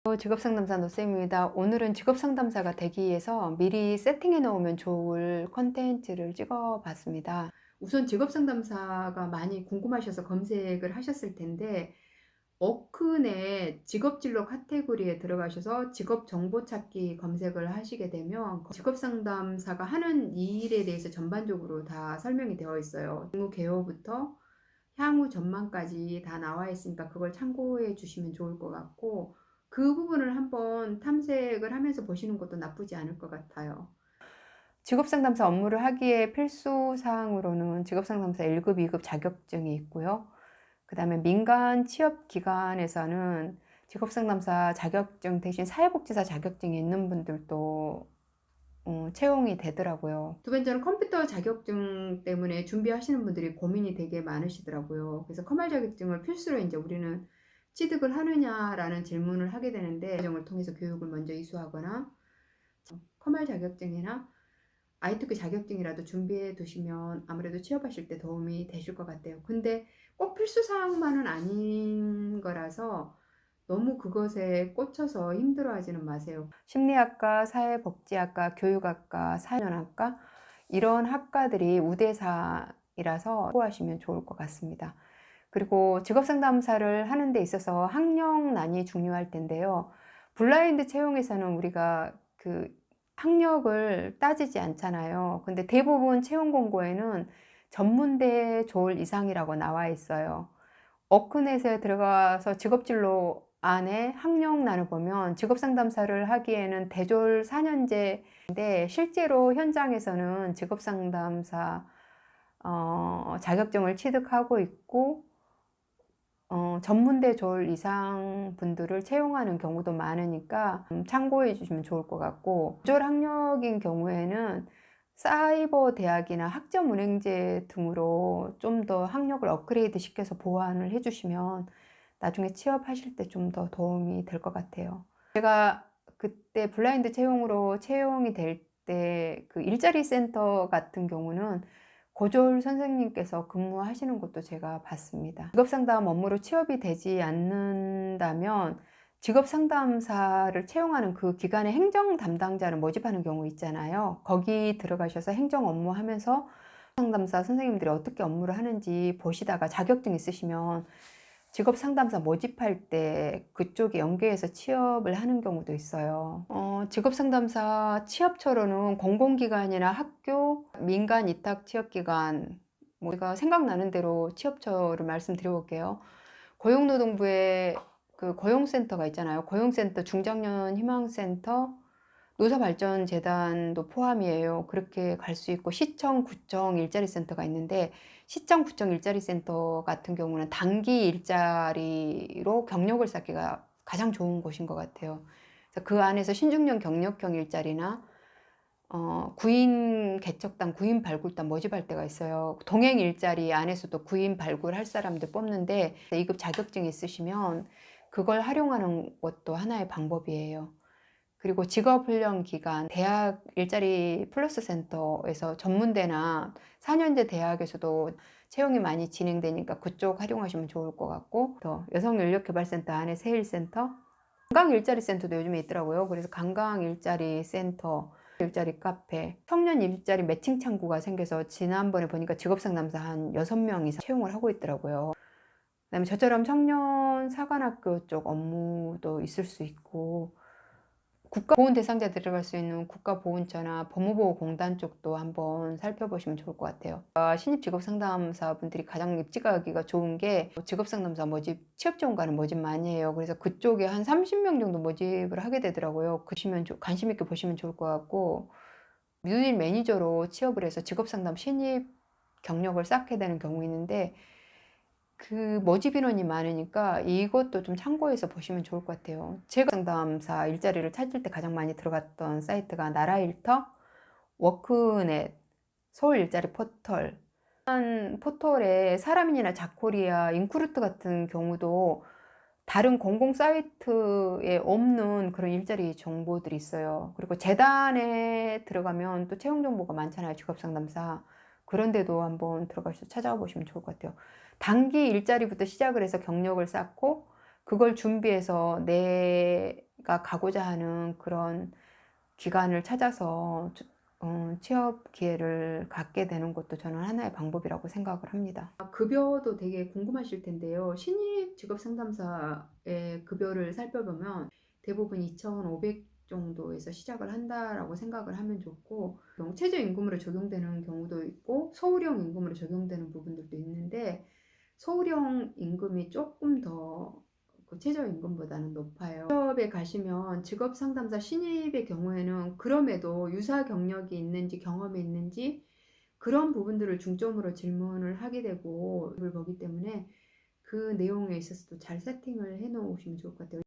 직업상담사 노쌤입니다. 오늘은 직업상담사가 되기 위해서 미리 세팅해 놓으면 좋을 컨텐츠를 찍어 봤습니다. 우선 직업상담사가 많이 궁금하셔서 검색을 하셨을 텐데, 어크넷 직업진로 카테고리에 들어가셔서 직업 정보 찾기 검색을 하시게 되면 직업상담사가 하는 일에 대해서 전반적으로 다 설명이 되어 있어요. 직무 개요부터 향후 전망까지 다 나와 있으니까 그걸 참고해 주시면 좋을 것 같고, 그 부분을 한번 탐색을 하면서 보시는 것도 나쁘지 않을 것 같아요. 직업상담사 업무를 하기에 필수 사항으로는 직업상담사 1급, 2급 자격증이 있고요. 그 다음에 민간 취업기관에서는 직업상담사 자격증 대신 사회복지사 자격증이 있는 분들도 채용이 되더라고요. 두 번째는 컴퓨터 자격증 때문에 준비하시는 분들이 고민이 되게 많으시더라고요. 그래서 커말 자격증을 필수로 이제 우리는 취득을 하느냐라는 질문을 하게 되는데, 과정을 통해서 교육을 먼저 이수하거나 커말 자격증이나 아이투키 자격증이라도 준비해 두시면 아무래도 취업하실 때 도움이 되실 것 같아요. 근데 꼭 필수 사항만은 아닌 거라서 너무 그것에 꽂혀서 힘들어하지는 마세요. 심리학과, 사회복지학과, 교육학과, 사회연학과 이런 학과들이 우대사이라서 참고하시면 좋을 것 같습니다. 그리고 직업상담사를 하는 데 있어서 학력난이 중요할 텐데요. 블라인드 채용에서는 우리가 그 학력을 따지지 않잖아요. 근데 대부분 채용 공고에는 전문대 졸 이상이라고 나와 있어요. 어크넷에 들어가서 직업진로 안에 학력란을 보면 직업상담사를 하기에는 대졸 4년제인데, 실제로 현장에서는 직업상담사 자격증을 취득하고 있고, 전문대 졸 이상 분들을 채용하는 경우도 많으니까 참고해 주시면 좋을 것 같고, 졸 학력인 경우에는 사이버 대학이나 학점은행제 등으로 좀 더 학력을 업그레이드 시켜서 보완을 해 주시면 나중에 취업하실 때 좀 더 도움이 될 것 같아요. 제가 그때 블라인드 채용으로 채용이 될 때 그 일자리 센터 같은 경우는 고졸 선생님께서 근무하시는 것도 제가 봤습니다. 직업상담 업무로 취업이 되지 않는다면 직업상담사를 채용하는 그 기관의 행정 담당자를 모집하는 경우 있잖아요. 거기 들어가셔서 행정 업무 하면서 상담사 선생님들이 어떻게 업무를 하는지 보시다가 자격증 있으시면 직업상담사 모집할 때 그쪽에 연계해서 취업을 하는 경우도 있어요. 직업상담사 취업처로는 공공기관이나 학교, 민간 위탁 취업기관, 뭐 제가 생각나는 대로 취업처를 말씀드려 볼게요. 고용노동부에 그 고용센터가 있잖아요. 고용센터, 중장년 희망센터, 노사발전재단도 포함이에요. 그렇게 갈 수 있고, 시청, 구청 일자리센터가 있는데, 시청, 구청 일자리센터 같은 경우는 단기 일자리로 경력을 쌓기가 가장 좋은 곳인 것 같아요. 그래서 그 안에서 신중년 경력형 일자리나 구인 개척단, 구인 발굴단 모집할 때가 있어요. 동행 일자리 안에서도 구인 발굴할 사람들 뽑는데, 2급 자격증이 있으시면 그걸 활용하는 것도 하나의 방법이에요. 그리고 직업훈련기관, 대학 일자리 플러스 센터에서 전문대나 4년제 대학에서도 채용이 많이 진행되니까 그쪽 활용하시면 좋을 것 같고, 또 여성인력개발센터 안에 세일센터, 관광일자리센터도 요즘에 있더라고요. 그래서 관광일자리센터, 일자리 카페, 청년 일자리 매칭 창구가 생겨서 지난번에 보니까 직업상담사 한 6명 이상 채용을 하고 있더라고요. 그다음에 저처럼 청년 사관학교 쪽 업무도 있을 수 있고, 국가보훈 대상자 들어갈 수 있는 국가보훈처나 법무보호공단 쪽도 한번 살펴보시면 좋을 것 같아요. 신입 직업상담사 분들이 가장 입직하기가 좋은 게 직업상담사 모집, 취업지원관을 모집 많이 해요. 그래서 그쪽에 한 30명 정도 모집을 하게 되더라고요. 관심 있게 보시면 좋을 것 같고, 뮤일 매니저로 취업을 해서 직업상담 신입 경력을 쌓게 되는 경우 있는데, 그 모집 인원이 많으니까 이것도 좀 참고해서 보시면 좋을 것 같아요. 제가 상담사 일자리를 찾을 때 가장 많이 들어갔던 사이트가 나라일터, 워크넷, 서울 일자리 포털. 포털에 사람인이나 자코리아, 인크루트 같은 경우도 다른 공공 사이트에 없는 그런 일자리 정보들이 있어요. 그리고 재단에 들어가면 또 채용 정보가 많잖아요. 직업상담사. 그런 데도 한번 들어가서 찾아보시면 좋을 것 같아요. 단기 일자리부터 시작을 해서 경력을 쌓고 그걸 준비해서 내 자기가 가고자 하는 그런 기관을 찾아서 취업 기회를 갖게 되는 것도 저는 하나의 방법이라고 생각을 합니다. 급여도 되게 궁금하실 텐데요. 신입 직업 상담사의 급여를 살펴보면 대부분 2,500 정도에서 시작을 한다라고 생각을 하면 좋고, 최저임금으로 적용되는 경우도 있고 서울형 임금으로 적용되는 부분들도 있는데, 서울형 임금이 조금 더 그 최저임금보다는 높아요. 취업에 가시면 직업 상담사 신입의 경우에는 그럼에도 유사 경력이 있는지 경험이 있는지 그런 부분들을 중점으로 질문을 하게 되고 그걸 보기 때문에 그 내용에 있어서도 잘 세팅을 해 놓으시면 좋을 것 같아요.